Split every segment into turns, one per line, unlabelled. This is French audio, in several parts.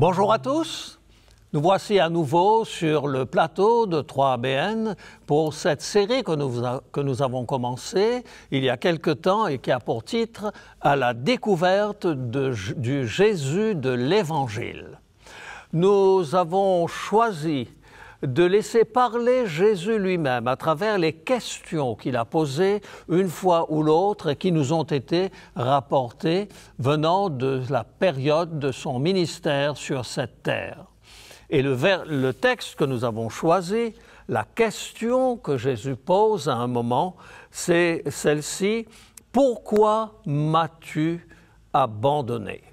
Bonjour à tous, nous voici à nouveau sur le plateau de 3ABN pour cette série que nous avons commencée il y a quelque temps et qui a pour titre « À la découverte du Jésus de l'Évangile ». Nous avons choisi de laisser parler Jésus lui-même à travers les questions qu'il a posées une fois ou l'autre et qui nous ont été rapportées venant de la période de son ministère sur cette terre. Et le texte que nous avons choisi, la question que Jésus pose à un moment, c'est celle-ci: « Pourquoi m'as-tu abandonné ?»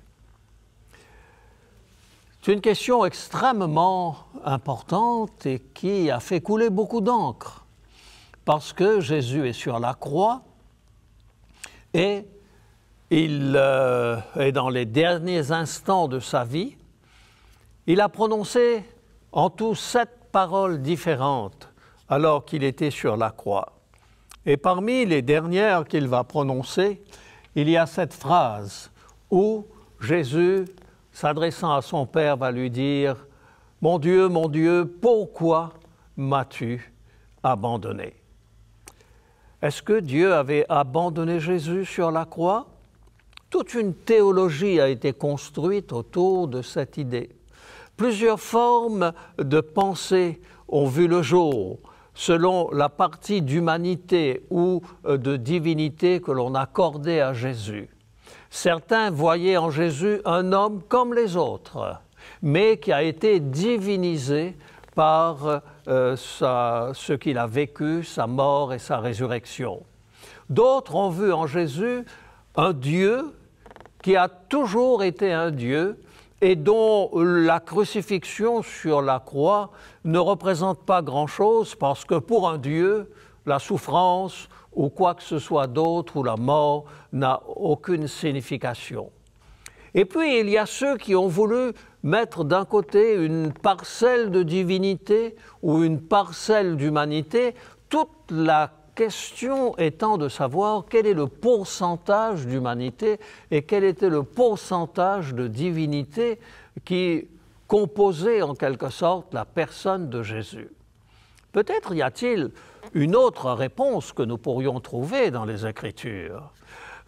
C'est une question extrêmement importante et qui a fait couler beaucoup d'encre, parce que Jésus est sur la croix et il est dans les derniers instants de sa vie. Il a prononcé en tout 7 paroles différentes alors qu'il était sur la croix. Et parmi les dernières qu'il va prononcer, il y a cette phrase où Jésus, s'adressant à son Père, va lui dire « Mon Dieu, pourquoi m'as-tu abandonné ?» Est-ce que Dieu avait abandonné Jésus sur la croix? Toute une théologie a été construite autour de cette idée. Plusieurs formes de pensée ont vu le jour, selon la partie d'humanité ou de divinité que l'on accordait à Jésus. Certains voyaient en Jésus un homme comme les autres, mais qui a été divinisé par ce qu'il a vécu, sa mort et sa résurrection. D'autres ont vu en Jésus un Dieu qui a toujours été un Dieu et dont la crucifixion sur la croix ne représente pas grand-chose parce que pour un Dieu, la souffrance ou quoi que ce soit d'autre ou la mort n'a aucune signification. Et puis il y a ceux qui ont voulu mettre d'un côté une parcelle de divinité ou une parcelle d'humanité, toute la question étant de savoir quel est le pourcentage d'humanité et quel était le pourcentage de divinité qui composait en quelque sorte la personne de Jésus. Peut-être y a-t-il une autre réponse que nous pourrions trouver dans les Écritures,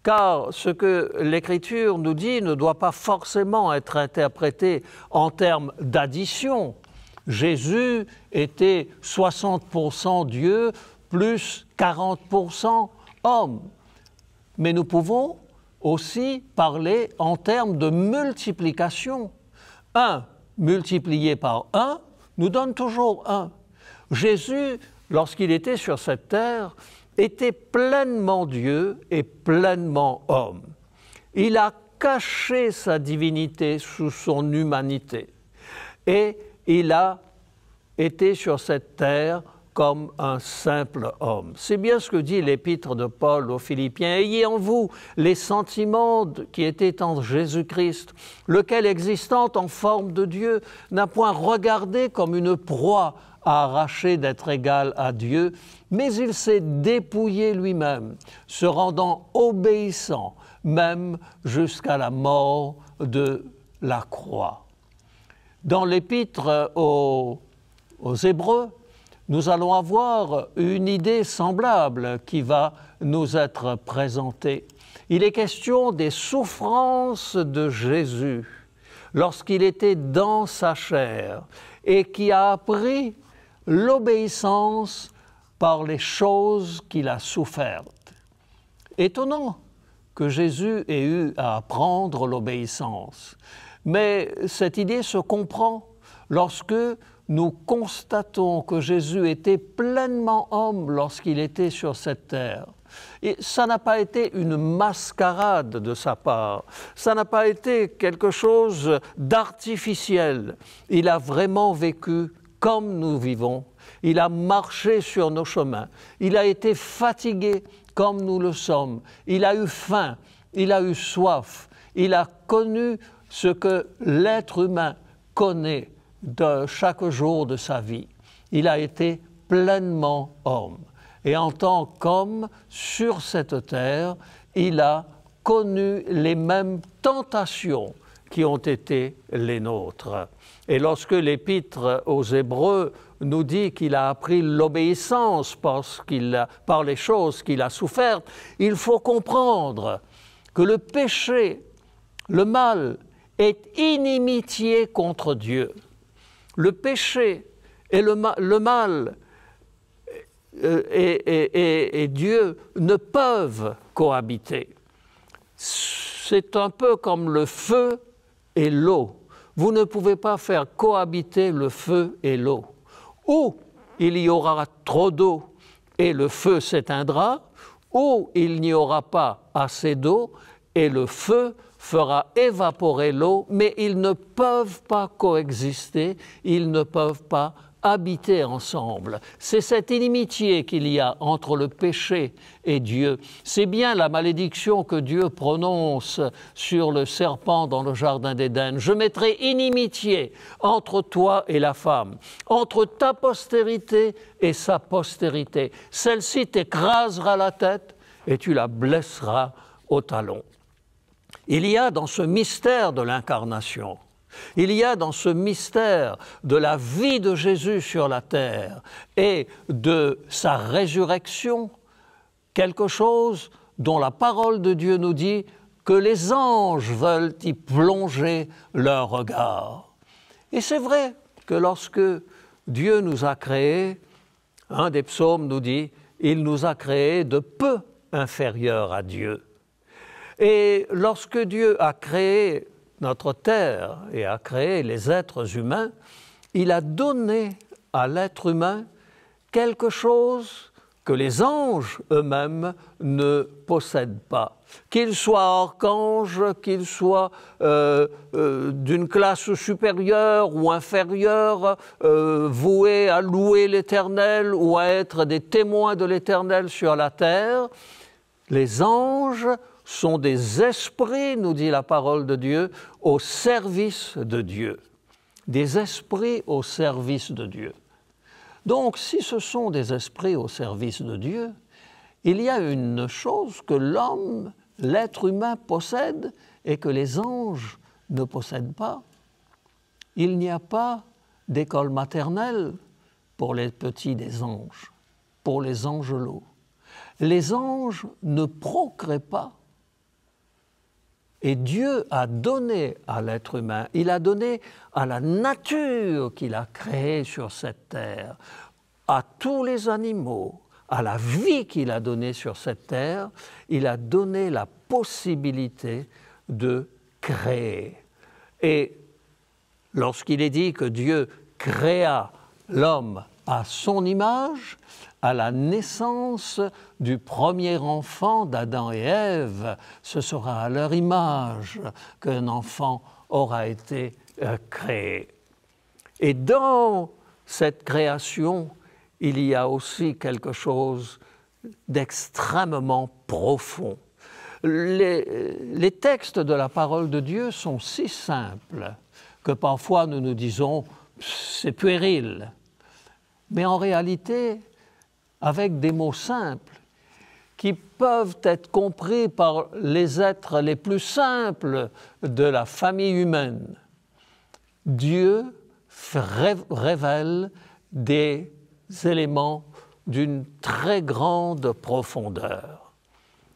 car ce que l'Écriture nous dit ne doit pas forcément être interprété en termes d'addition. Jésus était 60% Dieu plus 40% homme. Mais nous pouvons aussi parler en termes de multiplication. 1 multiplié par 1 nous donne toujours 1. Jésus, lorsqu'il était sur cette terre, était pleinement Dieu et pleinement homme. Il a caché sa divinité sous son humanité et il a été sur cette terre comme un simple homme. C'est bien ce que dit l'épître de Paul aux Philippiens. « Ayez en vous les sentiments qui étaient en Jésus-Christ, lequel, existant en forme de Dieu, n'a point regardé comme une proie à arracher d'être égal à Dieu, mais il s'est dépouillé lui-même, se rendant obéissant, même jusqu'à la mort de la croix. » Dans l'épître aux Hébreux, nous allons avoir une idée semblable qui va nous être présentée. Il est question des souffrances de Jésus lorsqu'il était dans sa chair et qui a appris l'obéissance par les choses qu'il a souffertes. Étonnant que Jésus ait eu à apprendre l'obéissance, mais cette idée se comprend lorsque nous constatons que Jésus était pleinement homme lorsqu'il était sur cette terre. Et ça n'a pas été une mascarade de sa part, ça n'a pas été quelque chose d'artificiel. Il a vraiment vécu comme nous vivons, il a marché sur nos chemins, il a été fatigué comme nous le sommes, il a eu faim, il a eu soif, il a connu ce que l'être humain connaît de chaque jour de sa vie. Il a été pleinement homme. Et en tant qu'homme, sur cette terre, il a connu les mêmes tentations qui ont été les nôtres. Et lorsque l'Épître aux Hébreux nous dit qu'il a appris l'obéissance par les choses qu'il a souffertes, il faut comprendre que le péché, le mal, est inimitié contre Dieu. Le péché et le mal et Dieu ne peuvent cohabiter. C'est un peu comme le feu et l'eau. Vous ne pouvez pas faire cohabiter le feu et l'eau. Ou il y aura trop d'eau et le feu s'éteindra, ou il n'y aura pas assez d'eau et le feu fera évaporer l'eau, mais ils ne peuvent pas coexister, ils ne peuvent pas habiter ensemble. C'est cette inimitié qu'il y a entre le péché et Dieu. C'est bien la malédiction que Dieu prononce sur le serpent dans le jardin d'Éden. Je mettrai inimitié entre toi et la femme, entre ta postérité et sa postérité. Celle-ci t'écrasera la tête et tu la blesseras au talon. Il y a dans ce mystère de l'incarnation, il y a dans ce mystère de la vie de Jésus sur la terre et de sa résurrection, quelque chose dont la parole de Dieu nous dit que les anges veulent y plonger leur regard. Et c'est vrai que lorsque Dieu nous a créés, un des psaumes nous dit « Il nous a créés de peu inférieurs à Dieu ». Et lorsque Dieu a créé notre terre et a créé les êtres humains, il a donné à l'être humain quelque chose que les anges eux-mêmes ne possèdent pas. Qu'ils soient archanges, qu'ils soient d'une classe supérieure ou inférieure, voués à louer l'Éternel ou à être des témoins de l'Éternel sur la terre, les anges sont des esprits, nous dit la parole de Dieu, au service de Dieu. Des esprits au service de Dieu. Donc, si ce sont des esprits au service de Dieu, il y a une chose que l'homme, l'être humain possède et que les anges ne possèdent pas. Il n'y a pas d'école maternelle pour les petits des anges, pour les angelots. Les anges ne procréent pas. Et Dieu a donné à l'être humain, il a donné à la nature qu'il a créée sur cette terre, à tous les animaux, à la vie qu'il a donnée sur cette terre, il a donné la possibilité de créer. Et lorsqu'il est dit que Dieu créa l'homme à son image, à la naissance du premier enfant d'Adam et Ève, ce sera à leur image qu'un enfant aura été créé. Et dans cette création, il y a aussi quelque chose d'extrêmement profond. Les textes de la parole de Dieu sont si simples que parfois nous nous disons « c'est puéril ». Mais en réalité, avec des mots simples qui peuvent être compris par les êtres les plus simples de la famille humaine, Dieu révèle des éléments d'une très grande profondeur.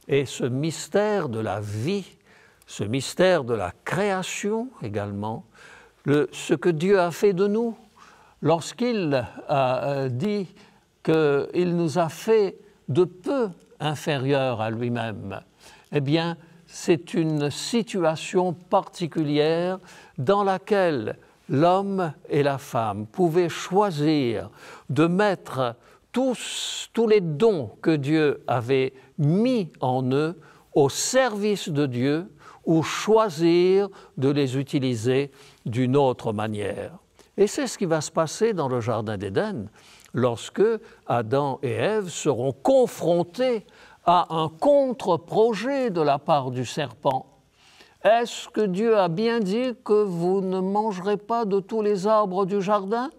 Et ce mystère de la vie, ce mystère de la création également, ce que Dieu a fait de nous, lorsqu'il a dit qu'il nous a fait de peu inférieurs à lui-même, eh bien, c'est une situation particulière dans laquelle l'homme et la femme pouvaient choisir de mettre tous les dons que Dieu avait mis en eux au service de Dieu ou choisir de les utiliser d'une autre manière. Et c'est ce qui va se passer dans le Jardin d'Éden lorsque Adam et Ève seront confrontés à un contre-projet de la part du serpent. Est-ce que Dieu a bien dit que vous ne mangerez pas de tous les arbres du jardin?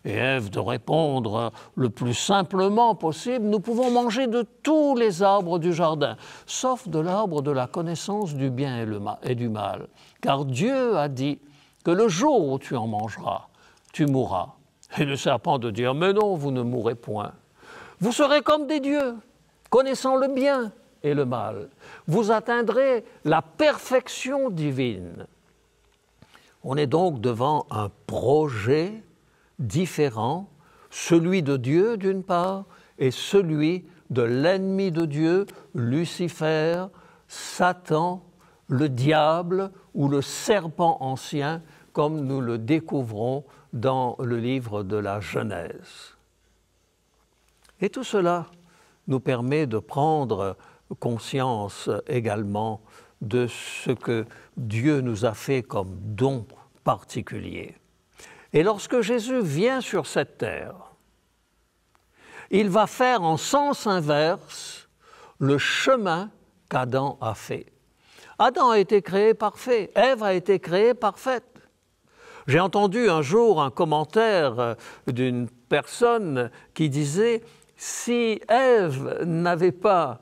et Ève de répondre le plus simplement possible, nous pouvons manger de tous les arbres du jardin, sauf de l'arbre de la connaissance du bien et du mal. Car Dieu a dit que le jour où tu en mangeras, tu mourras. Et le serpent de dire, mais non, vous ne mourrez point. Vous serez comme des dieux, connaissant le bien et le mal. Vous atteindrez la perfection divine. On est donc devant un projet différent, celui de Dieu d'une part et celui de l'ennemi de Dieu, Lucifer, Satan, le diable ou le serpent ancien, comme nous le découvrons dans le livre de la Genèse. Et tout cela nous permet de prendre conscience également de ce que Dieu nous a fait comme don particulier. Et lorsque Jésus vient sur cette terre, il va faire en sens inverse le chemin qu'Adam a fait. Adam a été créé parfait, Ève a été créée parfaite. J'ai entendu un jour un commentaire d'une personne qui disait « Si Ève n'avait pas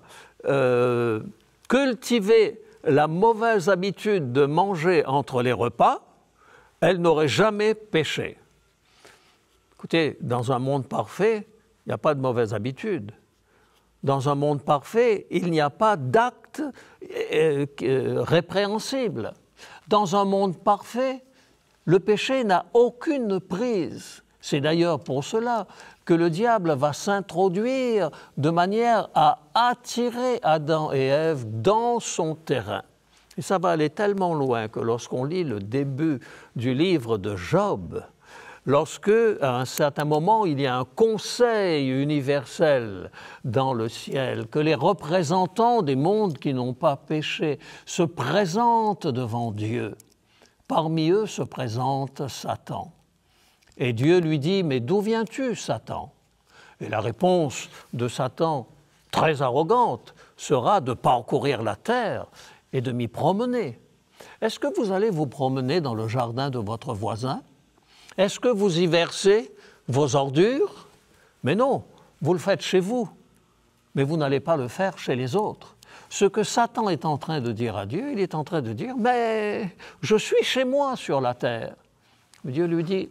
cultivé la mauvaise habitude de manger entre les repas, elle n'aurait jamais péché. » Écoutez, dans un monde parfait, il n'y a pas de mauvaise habitude. Dans un monde parfait, il n'y a pas d'acte répréhensible. Dans un monde parfait, le péché n'a aucune prise. C'est d'ailleurs pour cela que le diable va s'introduire de manière à attirer Adam et Ève dans son terrain. Et ça va aller tellement loin que lorsqu'on lit le début du livre de Job, lorsque, à un certain moment, il y a un conseil universel dans le ciel, que les représentants des mondes qui n'ont pas péché se présentent devant Dieu. Parmi eux se présente Satan. Et Dieu lui dit « Mais d'où viens-tu, Satan ?» Et la réponse de Satan, très arrogante, sera de parcourir la terre et de m'y promener. Est-ce que vous allez vous promener dans le jardin de votre voisin? Est-ce que vous y versez vos ordures? Mais non, vous le faites chez vous, mais vous n'allez pas le faire chez les autres. Ce que Satan est en train de dire à Dieu, il est en train de dire « Mais je suis chez moi sur la terre. » Dieu lui dit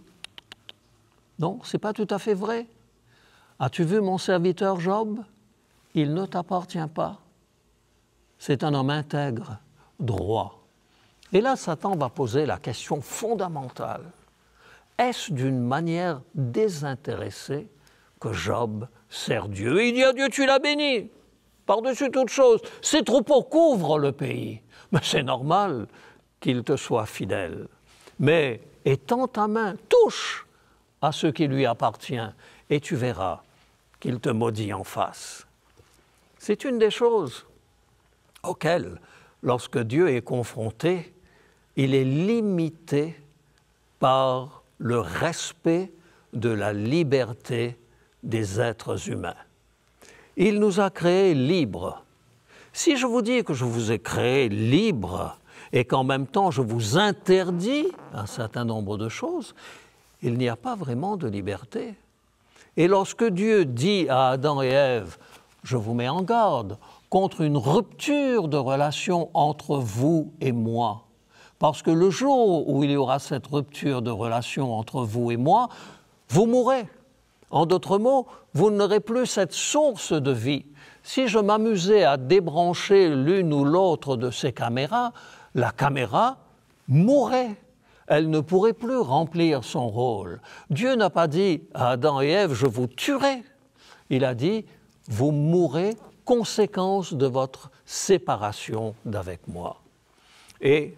« Non, ce n'est pas tout à fait vrai. As-tu vu mon serviteur Job? Il ne t'appartient pas. C'est un homme intègre, droit. » Et là, Satan va poser la question fondamentale. Est-ce d'une manière désintéressée que Job sert Dieu? Il dit à Dieu, tu l'as béni, par-dessus toute chose. Ses troupeaux couvrent le pays. Mais c'est normal qu'il te soit fidèle. Mais étends ta main, touche à ce qui lui appartient, et tu verras qu'il te maudit en face. C'est une des choses auxquelles, lorsque Dieu est confronté, il est limité par le respect de la liberté des êtres humains. Il nous a créés libres. Si je vous dis que je vous ai créés libres et qu'en même temps je vous interdis un certain nombre de choses, il n'y a pas vraiment de liberté. Et lorsque Dieu dit à Adam et Ève, je vous mets en garde contre une rupture de relation entre vous et moi, parce que le jour où il y aura cette rupture de relation entre vous et moi, vous mourrez. En d'autres mots, vous n'aurez plus cette source de vie. Si je m'amusais à débrancher l'une ou l'autre de ces caméras, la caméra mourrait. Elle ne pourrait plus remplir son rôle. Dieu n'a pas dit à Adam et Ève, je vous tuerai. Il a dit, vous mourrez, conséquence de votre séparation d'avec moi. Et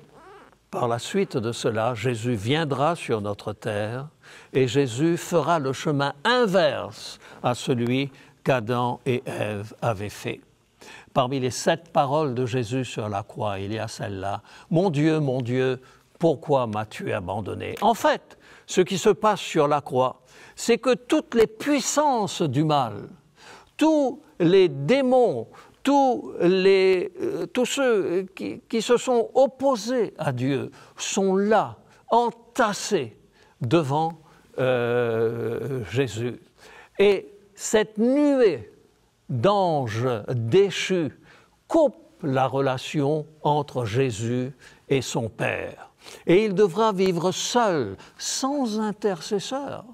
par la suite de cela, Jésus viendra sur notre terre et Jésus fera le chemin inverse à celui qu'Adam et Ève avaient fait. Parmi les 7 paroles de Jésus sur la croix, il y a celle-là. « Mon Dieu, pourquoi m'as-tu abandonné ?» En fait, ce qui se passe sur la croix, c'est que toutes les puissances du mal, tous les démons, tous ceux qui se sont opposés à Dieu sont là, entassés devant Jésus. Et cette nuée d'anges déchus coupe la relation entre Jésus et son Père. Et il devra vivre seul, sans intercesseur.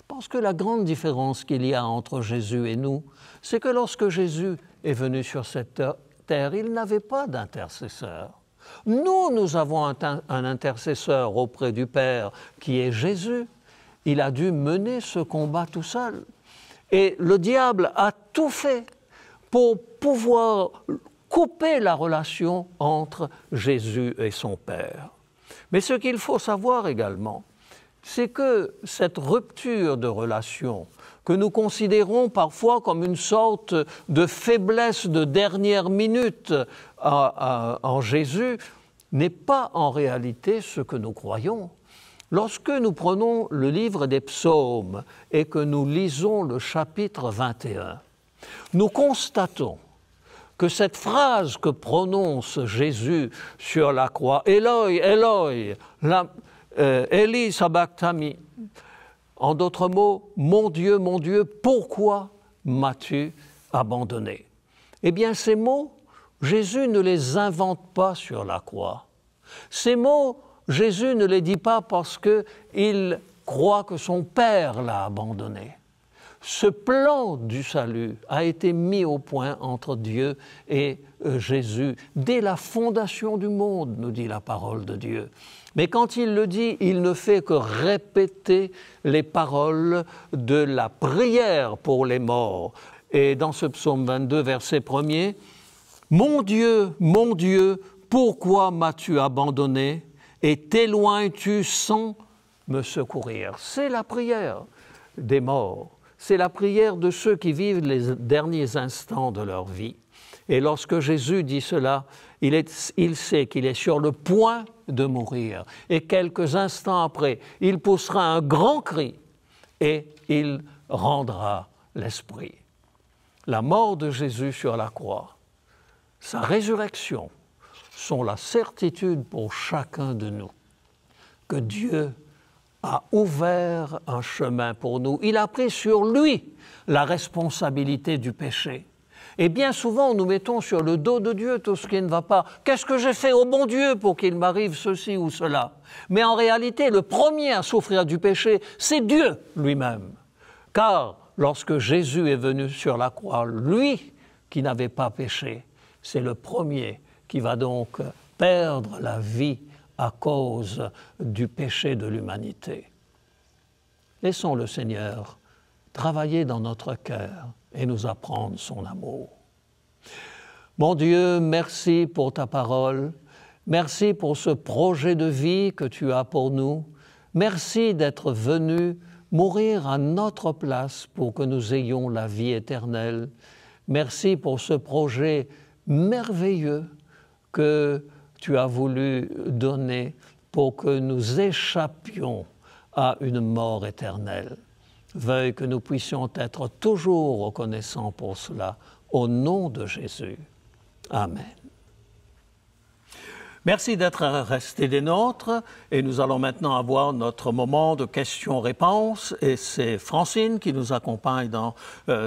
Parce que la grande différence qu'il y a entre Jésus et nous, c'est que lorsque Jésus est venu sur cette terre, il n'avait pas d'intercesseur. Nous avons un intercesseur auprès du Père qui est Jésus. Il a dû mener ce combat tout seul. Et le diable a tout fait pour pouvoir couper la relation entre Jésus et son Père. Mais ce qu'il faut savoir également, c'est que cette rupture de relation, que nous considérons parfois comme une sorte de faiblesse de dernière minute en Jésus, n'est pas en réalité ce que nous croyons. Lorsque nous prenons le livre des psaumes et que nous lisons le chapitre 21, nous constatons que cette phrase que prononce Jésus sur la croix, « Eloi, Eloi, Eli sabachthani », en d'autres mots, « Mon Dieu, pourquoi m'as-tu abandonné ?» Eh bien, ces mots, Jésus ne les invente pas sur la croix. Ces mots, Jésus ne les dit pas parce qu'il croit que son Père l'a abandonné. Ce plan du salut a été mis au point entre Dieu et Jésus dès la fondation du monde, nous dit la parole de Dieu. Mais quand il le dit, il ne fait que répéter les paroles de la prière pour les morts. Et dans ce psaume 22, verset 1er, « Mon Dieu, pourquoi m'as-tu abandonné et t'éloignes-tu sans me secourir ?» C'est la prière des morts. C'est la prière de ceux qui vivent les derniers instants de leur vie. Et lorsque Jésus dit cela, il sait qu'il est sur le point de mourir. Et quelques instants après, il poussera un grand cri et il rendra l'esprit. La mort de Jésus sur la croix, sa résurrection, sont la certitude pour chacun de nous que Dieu a ouvert un chemin pour nous. Il a pris sur lui la responsabilité du péché. Et bien souvent, nous mettons sur le dos de Dieu tout ce qui ne va pas. Qu'est-ce que j'ai fait au bon Dieu pour qu'il m'arrive ceci ou cela? Mais en réalité, le premier à souffrir du péché, c'est Dieu lui-même. Car lorsque Jésus est venu sur la croix, lui qui n'avait pas péché, c'est le premier qui va donc perdre la vie à cause du péché de l'humanité. Laissons le Seigneur travailler dans notre cœur et nous apprendre son amour. Mon Dieu, merci pour ta parole, merci pour ce projet de vie que tu as pour nous, merci d'être venu mourir à notre place pour que nous ayons la vie éternelle. Merci pour ce projet merveilleux que tu as voulu donner pour que nous échappions à une mort éternelle. Veuille que nous puissions être toujours reconnaissants pour cela, au nom de Jésus. Amen. Merci d'être restés des nôtres et nous allons maintenant avoir notre moment de questions-réponses et c'est Francine qui nous accompagne dans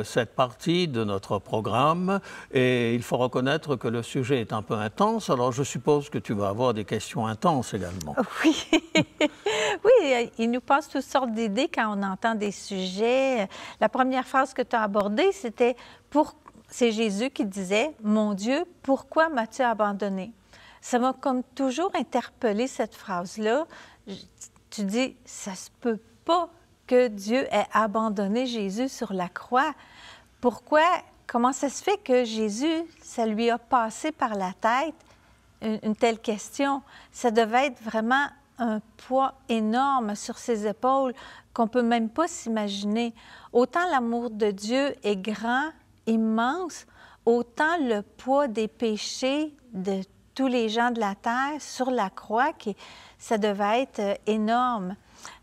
cette partie de notre programme et il faut reconnaître que le sujet est un peu intense, alors je suppose que tu vas avoir des questions intenses également.
Oui, oui, il nous passe toutes sortes d'idées quand on entend des sujets. La première phrase que tu as abordée, c'était c'est Jésus qui disait « Mon Dieu, pourquoi m'as-tu abandonné ?» Ça m'a comme toujours interpellée, cette phrase-là. Tu dis, ça se peut pas que Dieu ait abandonné Jésus sur la croix. Pourquoi? Comment ça se fait que Jésus, ça lui a passé par la tête une telle question? Ça devait être vraiment un poids énorme sur ses épaules qu'on ne peut même pas s'imaginer. Autant l'amour de Dieu est grand, immense, autant le poids des péchés de tous les gens de la terre sur la croix, ça devait être énorme.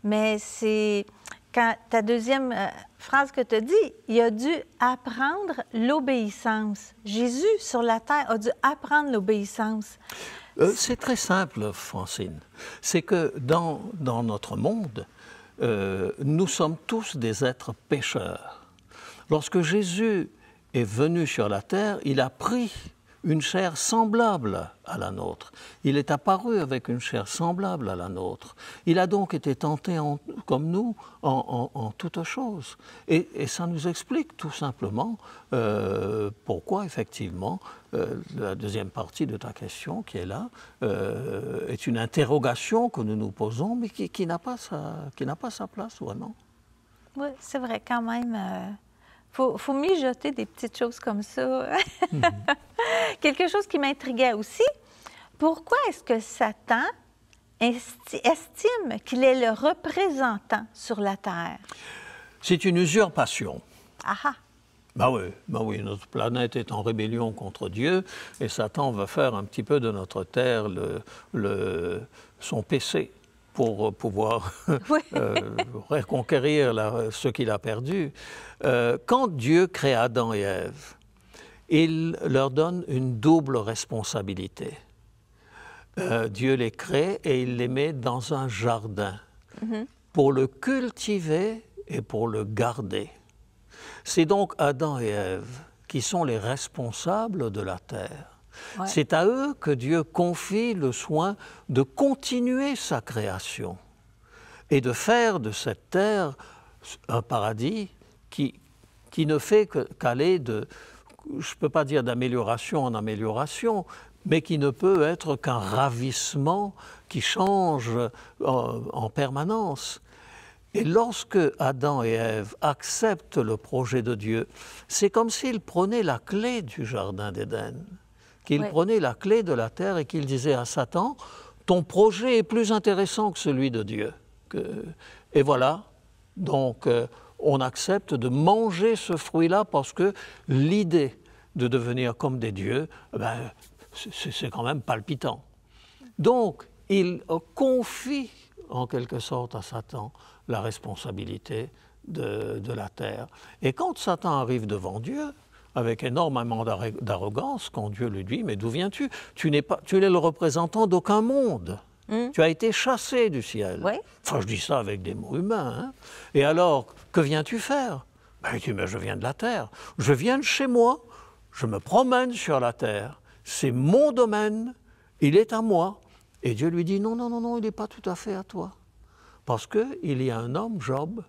Mais c'est quand ta deuxième phrase que tu as dit, il a dû apprendre l'obéissance. Jésus, sur la terre, a dû apprendre l'obéissance.
C'est très simple, Francine. C'est que dans notre monde, nous sommes tous des êtres pécheurs. Lorsque Jésus est venu sur la terre, il a pris une chair semblable à la nôtre. Il est apparu avec une chair semblable à la nôtre. Il a donc été tenté comme nous en toutes choses. Et ça nous explique tout simplement pourquoi, effectivement, la deuxième partie de ta question qui est là est une interrogation que nous nous posons, mais qui n'a pas sa place vraiment.
Oui, c'est vrai, quand même. Faut mijoter des petites choses comme ça. Quelque chose qui m'intriguait aussi, pourquoi est-ce que Satan estime qu'il est le représentant sur la terre?
C'est une usurpation.
Ah!
Ben oui, notre planète est en rébellion contre Dieu et Satan va faire un petit peu de notre terre son PC pour pouvoir reconquérir ce qu'il a perdu. Quand Dieu crée Adam et Ève, il leur donne une double responsabilité. Dieu les crée et il les met dans un jardin pour le cultiver et pour le garder. C'est donc Adam et Ève qui sont les responsables de la terre. Ouais. C'est à eux que Dieu confie le soin de continuer sa création et de faire de cette terre un paradis qui ne fait qu'aller je ne peux pas dire d'amélioration en amélioration, mais qui ne peut être qu'un ravissement qui change en permanence. Et lorsque Adam et Ève acceptent le projet de Dieu, c'est comme s'ils prenaient la clé du jardin d'Éden. Qu'il prenait la clé de la terre et qu'il disait à Satan, ton projet est plus intéressant que celui de Dieu. Et voilà, donc on accepte de manger ce fruit-là parce que l'idée de devenir comme des dieux, c'est quand même palpitant. Donc il confie en quelque sorte à Satan la responsabilité de la terre. Et quand Satan arrive devant Dieu, avec énormément d'arrogance, quand Dieu lui dit « Mais d'où viens-tu ? Tu n'es le représentant d'aucun monde. Tu as été chassé du ciel. Oui. » Enfin, je dis ça avec des mots humains. Hein. Et alors, que viens-tu faire ? Il dit « Mais je viens de la terre. Je viens de chez moi. Je me promène sur la terre. C'est mon domaine. Il est à moi. » Et Dieu lui dit « Non, il n'est pas tout à fait à toi. Parce qu'il y a un homme, Job,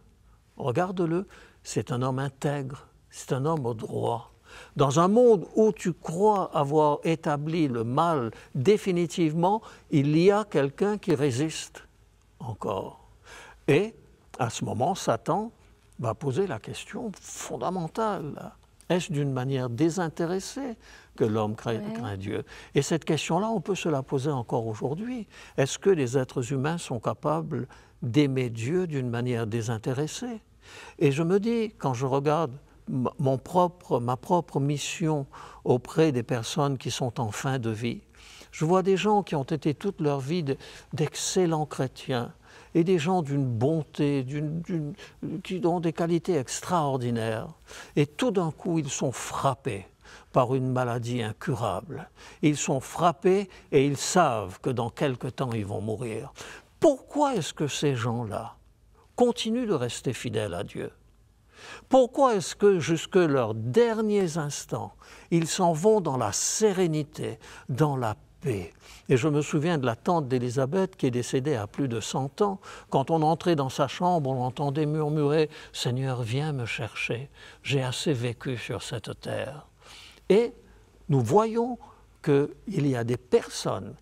regarde-le, c'est un homme intègre, c'est un homme droit. Dans un monde où tu crois avoir établi le mal définitivement, il y a quelqu'un qui résiste encore. » Et à ce moment, Satan va poser la question fondamentale. Est-ce d'une manière désintéressée que l'homme craint Dieu? Et cette question-là, on peut se la poser encore aujourd'hui. Est-ce que les êtres humains sont capables d'aimer Dieu d'une manière désintéressée? Et je me dis, quand je regarde ma propre mission auprès des personnes qui sont en fin de vie, je vois des gens qui ont été toute leur vie d'excellents chrétiens et des gens d'une bonté, qui ont des qualités extraordinaires. Et tout d'un coup, ils sont frappés par une maladie incurable. Ils sont frappés et ils savent que dans quelque temps, ils vont mourir. Pourquoi est-ce que ces gens-là continuent de rester fidèles à Dieu? Pourquoi est-ce que jusque leurs derniers instants, ils s'en vont dans la sérénité, dans la paix? Et je me souviens de la tante d'Élisabeth qui est décédée à plus de 100 ans. Quand on entrait dans sa chambre, on entendait murmurer « Seigneur, viens me chercher, j'ai assez vécu sur cette terre. » Et nous voyons qu'il y a des personnes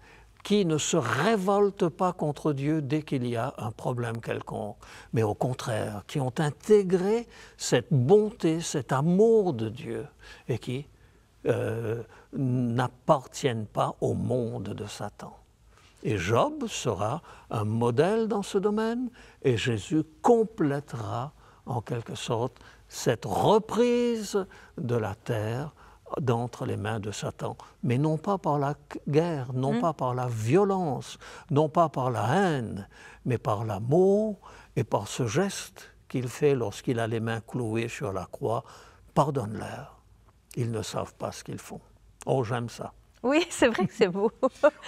qui ne se révoltent pas contre Dieu dès qu'il y a un problème quelconque, mais au contraire, qui ont intégré cette bonté, cet amour de Dieu et qui n'appartiennent pas au monde de Satan. Et Job sera un modèle dans ce domaine et Jésus complétera en quelque sorte cette reprise de la terre d'entre les mains de Satan, mais non pas par la guerre, non pas par la violence, non pas par la haine, mais par l'amour et par ce geste qu'il fait lorsqu'il a les mains clouées sur la croix. Pardonne-leur, ils ne savent pas ce qu'ils font. Oh, j'aime ça.
Oui, c'est vrai que c'est beau.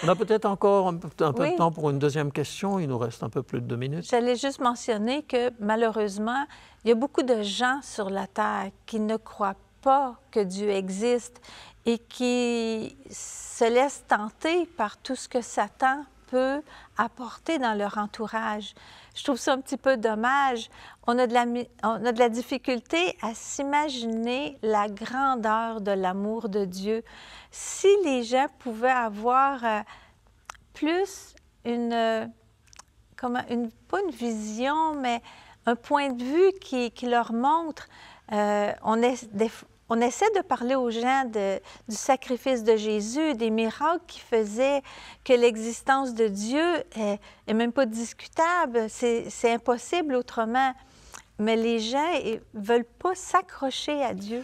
On a peut-être encore un peu
Oui.
de temps pour une deuxième question. Il nous reste un peu plus de 2 minutes.
J'allais juste mentionner que malheureusement, il y a beaucoup de gens sur la Terre qui ne croient pas que Dieu existe et qui se laissent tenter par tout ce que Satan peut apporter dans leur entourage. Je trouve ça un petit peu dommage. On a de la difficulté à s'imaginer la grandeur de l'amour de Dieu. Si les gens pouvaient avoir plus pas une vision, mais un point de vue qui leur montre. On essaie de parler aux gens du sacrifice de Jésus, des miracles qui faisaient que l'existence de Dieu est même pas discutable. C'est impossible autrement. Mais les gens ne veulent pas s'accrocher à Dieu.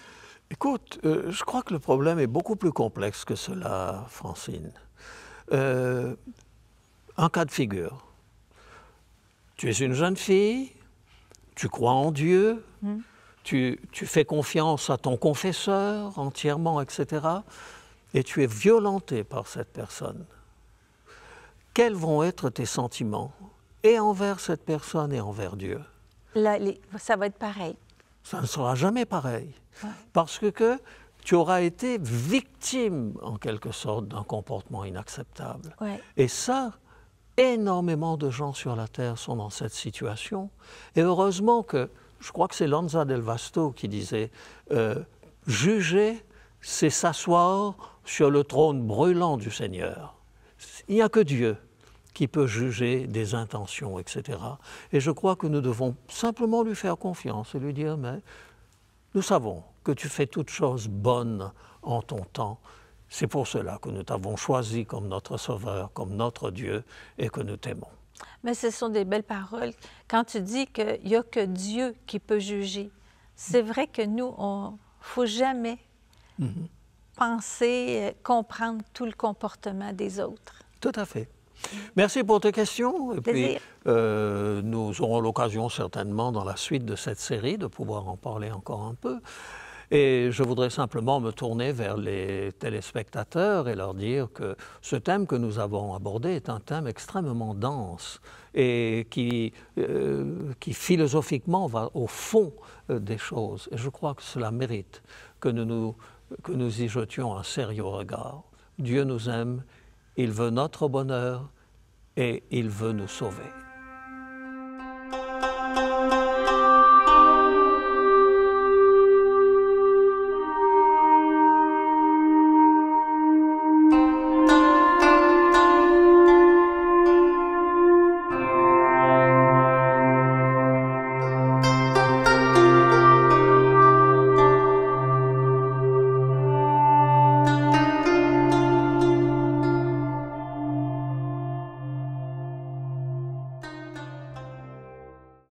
Écoute, je crois que le problème est beaucoup plus complexe que cela, Francine. Un cas de figure. Tu es une jeune fille, tu crois en Dieu, tu fais confiance à ton confesseur entièrement, etc. Et tu es violenté par cette personne. Quels vont être tes sentiments, et envers cette personne et envers Dieu?
Là, ça va être pareil.
Ça ne sera jamais pareil. Ouais. Parce que tu auras été victime, en quelque sorte, d'un comportement inacceptable.
Ouais.
Et ça, énormément de gens sur la Terre sont dans cette situation. Et heureusement que, je crois que c'est Lanza del Vasto qui disait juger, c'est s'asseoir sur le trône brûlant du Seigneur. Il n'y a que Dieu qui peut juger des intentions, etc. Et je crois que nous devons simplement lui faire confiance et lui dire, mais nous savons que tu fais toutes choses bonnes en ton temps. C'est pour cela que nous t'avons choisi comme notre Sauveur, comme notre Dieu, et que nous t'aimons.
Mais ce sont des belles paroles. Quand tu dis qu'il n'y a que Dieu qui peut juger, c'est vrai que nous, il ne faut jamais penser, comprendre tout le comportement des autres.
Tout à fait. Merci pour tes questions. Et puis, nous aurons l'occasion certainement dans la suite de cette série de pouvoir en parler encore un peu. Et je voudrais simplement me tourner vers les téléspectateurs et leur dire que ce thème que nous avons abordé est un thème extrêmement dense et qui philosophiquement va au fond des choses. Et je crois que cela mérite que nous y jetions un sérieux regard. Dieu nous aime, il veut notre bonheur et il veut nous sauver.